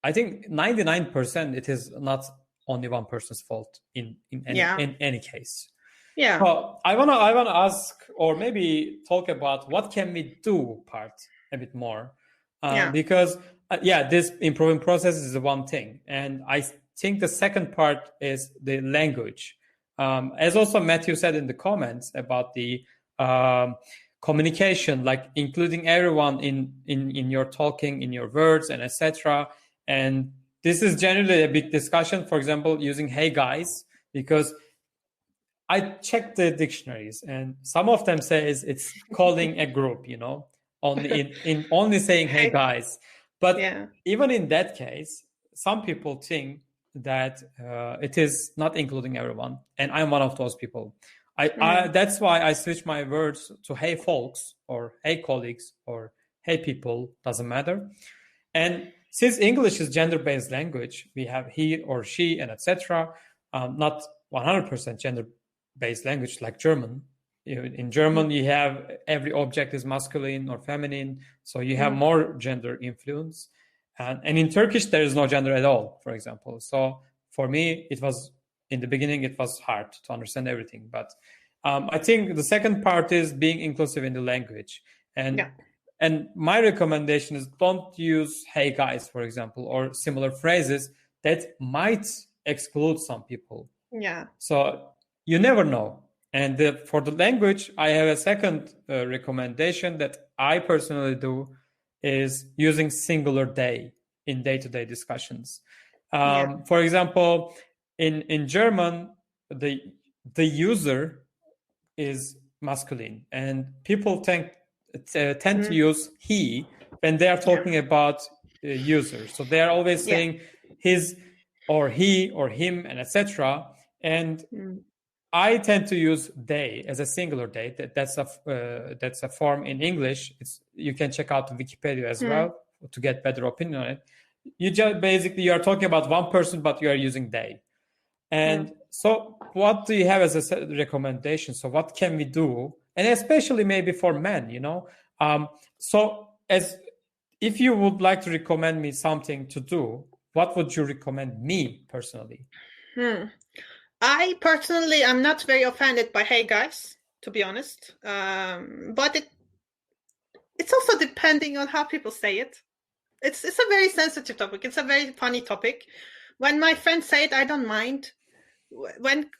I think 99% it is not only one person's fault in any case. Yeah. So I wanna ask, or maybe talk about what can we do part a bit more, because this improving process is one thing, and I think the second part is the language. As also Matthew said in the comments about the communication, like including everyone in your talking, in your words, and etc. And this is generally a big discussion. For example, using "Hey guys," because I checked the dictionaries, and some of them says it's calling a group, only saying "Hey guys." But even in that case, some people think that it is not including everyone, and I'm one of those people. That's why I switch my words to "Hey folks" or "Hey colleagues" or "Hey people." Doesn't matter. And since English is gender-based language, we have he or she and etc. Not 100% gender-based language like German. In German, you have every object is masculine or feminine, so you have more gender influence. And in Turkish, there is no gender at all, for example. So for me, in the beginning, it was hard to understand everything. But I think the second part is being inclusive in the language. And my recommendation is don't use "Hey guys," for example, or similar phrases that might exclude some people. Yeah. So you never know. And for the language, I have a second recommendation that I personally do is using singular they in day-to-day discussions. For example, in German, the user is masculine, and people tend to use he when they are talking about users. So they are always saying his or he or him and etc. And I tend to use they as a singular they. That's a form in English. You can check out the Wikipedia as well to get better opinion on it. You are talking about one person, but you are using they. And so what do you have as a recommendation? So what can we do? And especially maybe for men, so if you would like to recommend me something to do, what would you recommend me personally? I personally am not very offended by "Hey guys," to be honest. But it's also depending on how people say it. it's a very sensitive topic. It's a very funny topic. When my friends say it, I don't mind. When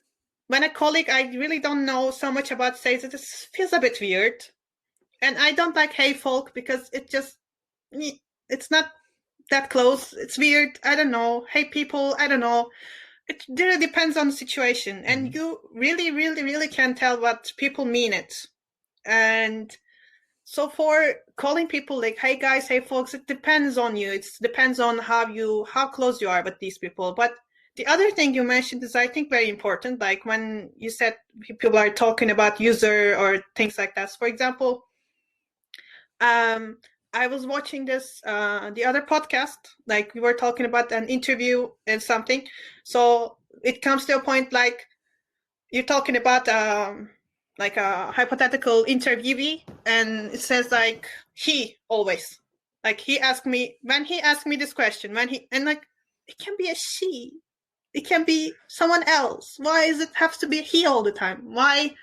a colleague I really don't know so much about says it, it feels a bit weird. And I don't like hey folk because it's not that close. It's weird. I don't know. Hey people, I don't know. It really depends on the situation. And you really, really, really can tell what people mean it. And so for calling people like, hey guys, hey folks, it depends on you. It depends on how close you are with these people. But the other thing you mentioned is, I think, very important. Like when you said people are talking about user or things like that. For example, I was watching this, the other podcast, like we were talking about an interview and something. So it comes to a point like you're talking about like a hypothetical interviewee, and it says like he always, like he asked me this question, and like it can be a she, it can be someone else. Why does it have to be a he all the time? Why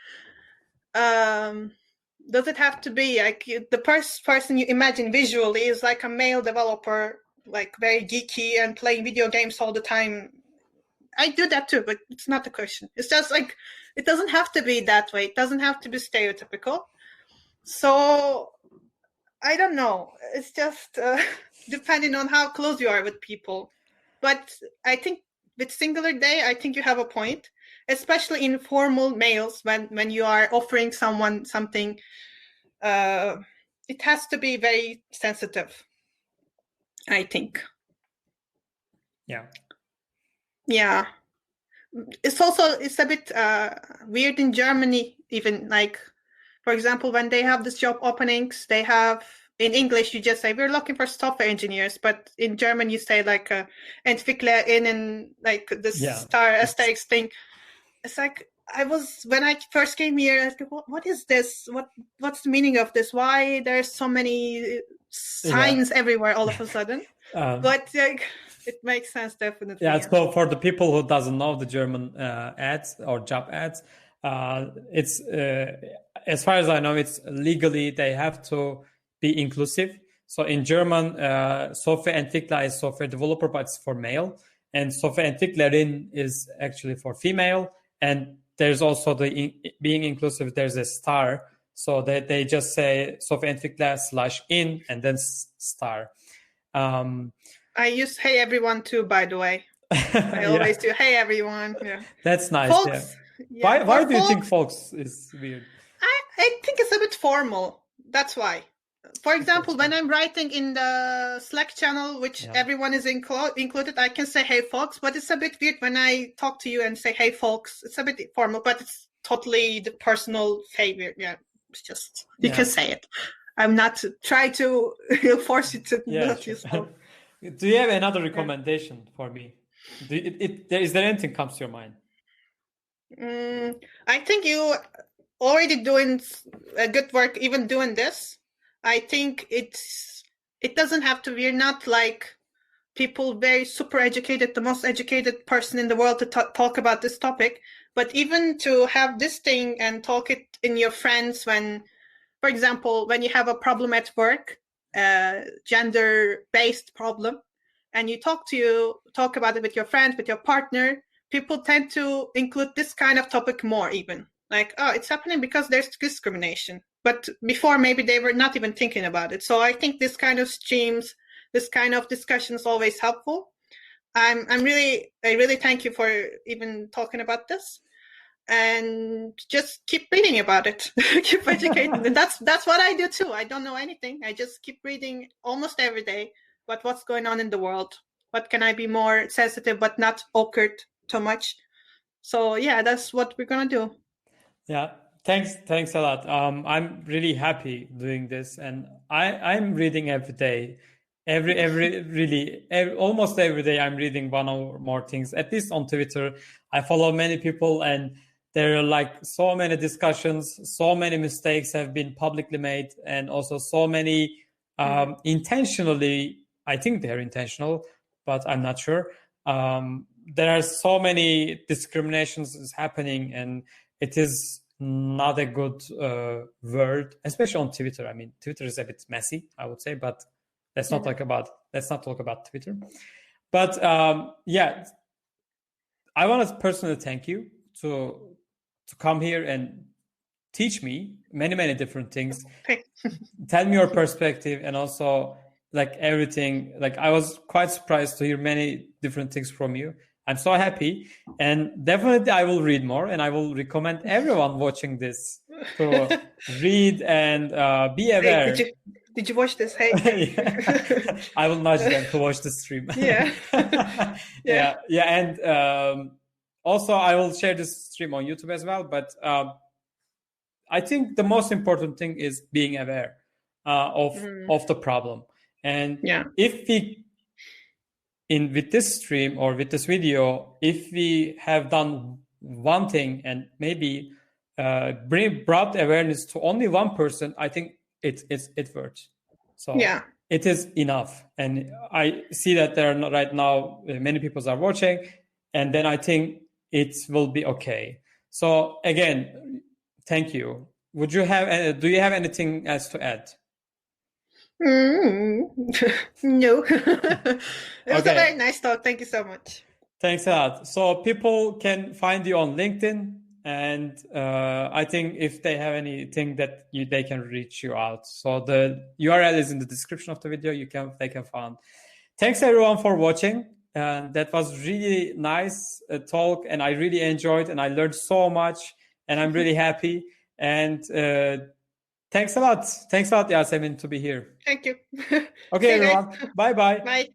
does it have to be like the person you imagine visually is like a male developer, like very geeky and playing video games all the time? I do that too, but it's not the question. It's just like, it doesn't have to be that way. It doesn't have to be stereotypical. So I don't know. It's just depending on how close you are with people. But I think with singular they, I think you have a point, especially in formal mails when you are offering someone something. It has to be very sensitive, I think. Yeah. Yeah. It's a bit weird in Germany, even, like, for example, when they have this job openings, they have, in English, you just say, we're looking for software engineers, but in German, you say like Entwickler like this star asterisk thing. It's like, when I first came here, I was like, what is this? What's the meaning of this? Why there's so many signs everywhere all of a sudden? But like, it makes sense, definitely. Yeah, so for the people who doesn't know the German ads or job ads, it's as far as I know, it's legally they have to be inclusive. So in German, Software Entwickler is software developer, but it's for male, and Software Entwicklerin is actually for female. And there's also being inclusive. There's a star, so they just say Software Entwickler /in and then star. I use hey everyone too, by the way. I always do hey everyone. Yeah, that's nice. Folks, why do you think folks is weird? I think it's a bit formal. That's why. For example, when I'm writing in the Slack channel, which everyone is included, I can say hey folks, but it's a bit weird when I talk to you and say hey folks. It's a bit formal, but it's totally the personal favorite. Yeah, it's just, you can say it. I'm not trying to force you to not yourself. Do you have another recommendation for me? Is there anything comes to your mind? I think you already doing a good work, even doing this. I think it doesn't have to. We're not like people very super educated, the most educated person in the world to talk about this topic. But even to have this thing and talk it in your friends when, for example, when you have a problem at work, gender-based problem, and you talk about it with your friend, with your partner, people tend to include this kind of topic more even. Like, oh, it's happening because there's discrimination. But before, maybe they were not even thinking about it. So I think this kind of streams, this kind of discussion is always helpful. I really thank you for even talking about this. And just keep reading about it. Keep educating. And that's what I do too. I don't know anything. I just keep reading almost every day about what's going on in the world. What can I be more sensitive but not awkward too much? So yeah, that's what we're gonna do. Yeah, thanks a lot. I'm really happy doing this, and I'm reading every day. Almost every day I'm reading one or more things, at least on Twitter. I follow many people, and there are like so many discussions, so many mistakes have been publicly made, and also so many intentionally, I think they're intentional, but I'm not sure. There are so many discriminations is happening, and it is not a good word, especially on Twitter. I mean, Twitter is a bit messy, I would say, but Let's not talk about Twitter. But yeah, I want to personally thank you to come here and teach me many different things. Tell me your perspective, and also like everything. Like I was quite surprised to hear many different things from you. I'm so happy, and definitely I will read more, and I will recommend everyone watching this to read and be aware. Hey, did you watch this? Hey, yeah. I will nudge them to watch the stream. Yeah. Yeah. And also, I will share this stream on YouTube as well. But I think the most important thing is being aware of the problem. And if we, with this stream or with this video, if we have done one thing and maybe brought awareness to only one person, I think it works. So it is enough. And I see that there are not right now many people are watching, and then I think it will be okay. So again, thank you. Do you have anything else to add? No. It was a very nice talk. Thank you so much. Thanks a lot. So people can find you on LinkedIn, and I think if they have anything that they can reach you out. So the URL is in the description of the video. They can find. Thanks everyone for watching. That was really nice talk, and I really enjoyed, and I learned so much, and I'm really happy. And thanks a lot. Thanks a lot, Yasemin, to be here. Thank you. Okay, everyone. Bye-bye. Bye.